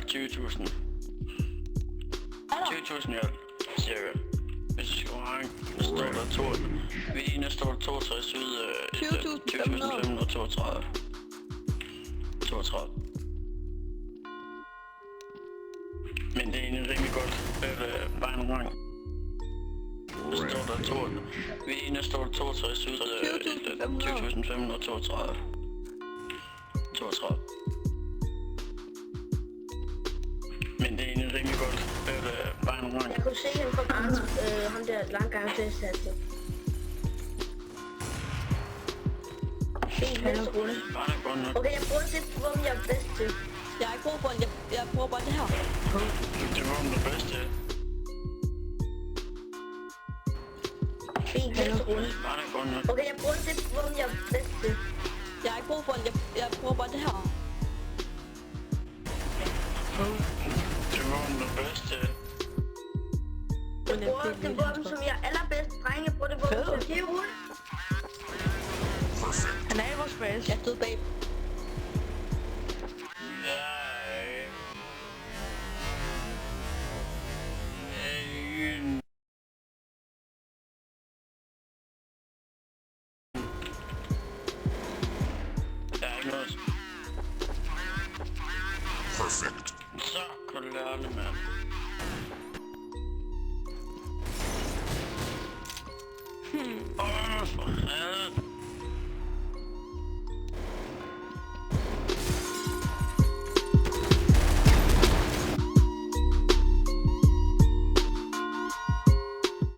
20.000. 20.000 i alt, cirka. Hvis du skal rank, står der 2. Ved ene står der 62 ud af 20.532. 32. Men det er egentlig rimelig godt, bare en rang. Så står der 2. Ved ene står der 62 ud af 20.532. 32. Men det er egentlig rimelig godt, bare en rang. Jeg kunne se ham fra Barnes, ham der lang gang til at sætte. Fint, venstre runde. Okay, jeg bruger det våben, jeg er bedst til. Jeg har ikke brug for den, jeg bruger bare det her. Det var den bedst til. Fint, venstre runde. Okay, jeg bruger det våben, jeg er bedst til. Jeg har ikke brug for den, jeg bruger bare det her. Det var den bedst til. Jeg bruger det våben, som jeg er allerbedst. Drenge, jeg bruger det våben, som jeg er rulle. Han er i vores base. Jeg er død bag. Perfekt. Så kan du lære det, mand. For helvede.